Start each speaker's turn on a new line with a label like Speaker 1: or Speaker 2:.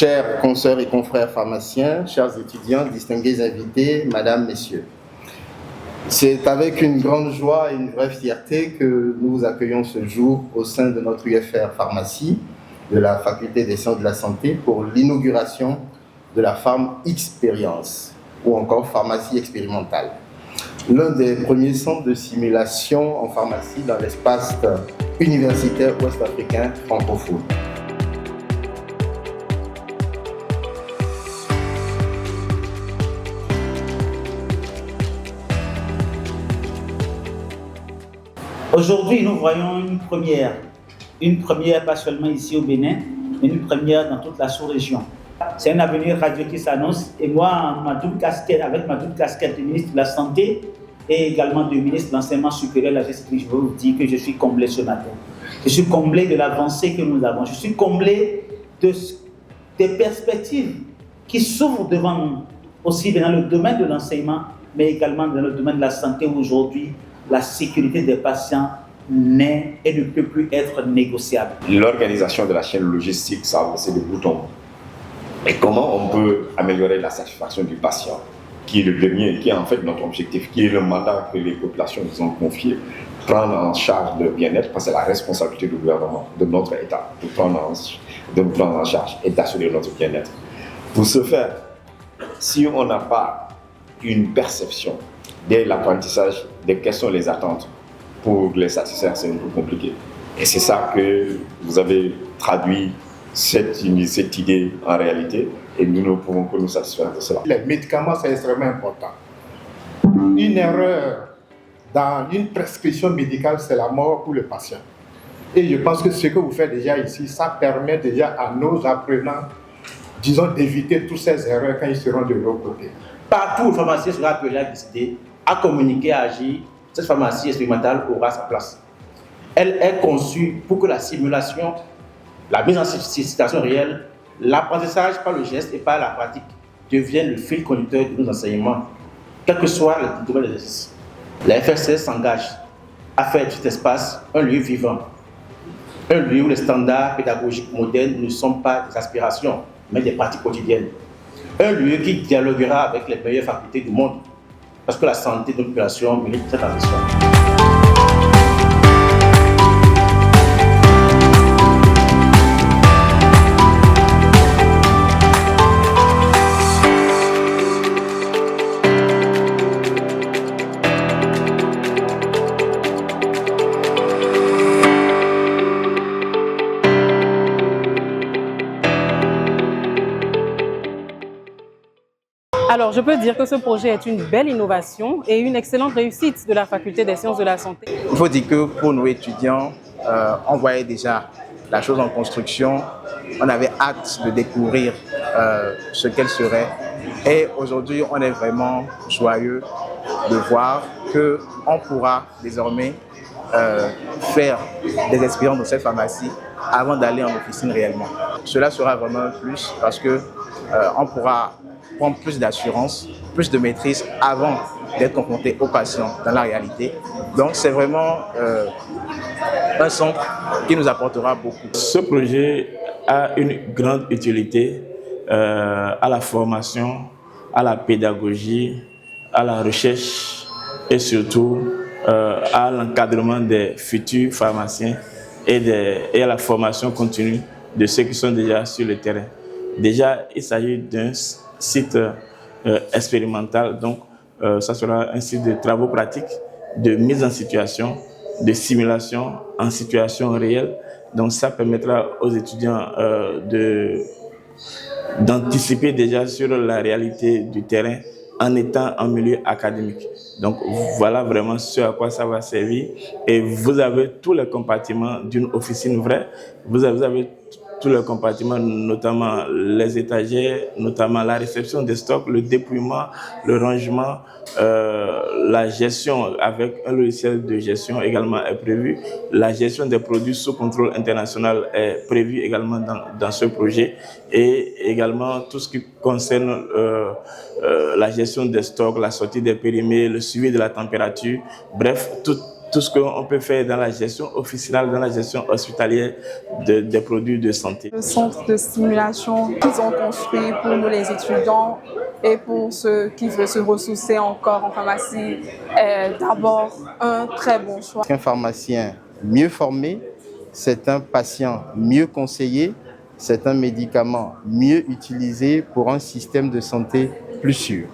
Speaker 1: Chers consoeurs et confrères pharmaciens, chers étudiants, distingués invités, mesdames, messieurs. C'est avec une grande joie et une vraie fierté que nous vous accueillons ce jour au sein de notre UFR Pharmacie de la Faculté des sciences de la santé pour l'inauguration de la Pharm Experience ou encore pharmacie expérimentale. L'un des premiers centres de simulation en pharmacie dans l'espace universitaire ouest-africain francophone.
Speaker 2: Aujourd'hui, nous voyons une première pas seulement ici au Bénin, mais une première dans toute la sous-région. C'est un avenir radieux qui s'annonce et moi, avec ma double casquette de ministre de la Santé et également de ministre de l'Enseignement supérieur et de la gestion, je veux vous dire que je suis comblé ce matin. Je suis comblé de l'avancée que nous avons. Je suis comblé des perspectives qui s'ouvrent devant nous, aussi dans le domaine de l'enseignement, mais également dans le domaine de la santé où aujourd'hui, la sécurité des patients n'est et ne peut plus être négociable.
Speaker 3: L'organisation de la chaîne logistique, ça avance de bout en bout. Et comment on peut améliorer la satisfaction du patient, qui est le dernier, qui est en fait notre objectif, qui est le mandat que les populations nous ont confié, prendre en charge le bien-être, parce que c'est la responsabilité du gouvernement, de notre État, de nous prendre en charge et d'assurer notre bien-être. Pour ce faire, si on n'a pas une perception dès l'apprentissage de quelles sont les attentes pour les satisfaire, c'est un peu compliqué. Et c'est ça que vous avez traduit cette idée en réalité et nous ne pouvons que nous satisfaire de cela.
Speaker 4: Les médicaments, c'est extrêmement important. Une erreur dans une prescription médicale, c'est la mort pour le patient. Et je pense que ce que vous faites déjà ici, ça permet déjà à nos apprenants, disons, d'éviter toutes ces erreurs quand ils seront de l'autre côté.
Speaker 2: Partout où le pharmacien sera appelé à décider, à communiquer, à agir, cette pharmacie expérimentale aura sa place. Elle est conçue pour que la simulation, la mise en situation réelle, l'apprentissage par le geste et par la pratique deviennent le fil conducteur de nos enseignements, quel que soit le domaine de l'exercice. La FSS s'engage à faire de cet espace un lieu vivant, un lieu où les standards pédagogiques modernes ne sont pas des aspirations, mais des pratiques quotidiennes. Un lieu qui dialoguera avec les meilleures facultés du monde, parce que la santé de notre population mérite cette ambition.
Speaker 5: Alors, je peux dire que ce projet est une belle innovation et une excellente réussite de la Faculté des sciences de la santé.
Speaker 6: Il faut dire que pour nos étudiants, on voyait déjà la chose en construction. On avait hâte de découvrir ce qu'elle serait. Et aujourd'hui, on est vraiment joyeux de voir qu'on pourra désormais faire des expériences dans cette pharmacie avant d'aller en officine réellement. Cela sera vraiment un plus parce qu'on pourra prendre plus d'assurance, plus de maîtrise avant d'être confronté aux patients dans la réalité. Donc c'est vraiment un centre qui nous apportera beaucoup.
Speaker 7: Ce projet a une grande utilité à la formation, à la pédagogie, à la recherche et surtout à l'encadrement des futurs pharmaciens et à la formation continue de ceux qui sont déjà sur le terrain. Déjà, il s'agit d'un site expérimental, donc ça sera un site de travaux pratiques, de mise en situation, de simulation en situation réelle. Donc ça permettra aux étudiants d'anticiper déjà sur la réalité du terrain en étant en milieu académique. Donc voilà vraiment ce à quoi ça va servir. Et vous avez tous les compartiments d'une officine vraie. Vous avez tous les compartiments, notamment les étagères, notamment la réception des stocks, le dépouillement, le rangement, la gestion avec un logiciel de gestion également est prévu. La gestion des produits sous contrôle international est prévue également dans ce projet et également tout ce qui concerne la gestion des stocks, la sortie des périmés, le suivi de la température, bref, tout ce qu'on peut faire dans la gestion officinale, dans la gestion hospitalière des produits de santé.
Speaker 8: Le centre de stimulation qu'ils ont construit pour nous les étudiants et pour ceux qui veulent se ressourcer encore en pharmacie est d'abord un très bon choix.
Speaker 1: Un pharmacien mieux formé, c'est un patient mieux conseillé, c'est un médicament mieux utilisé pour un système de santé plus sûr.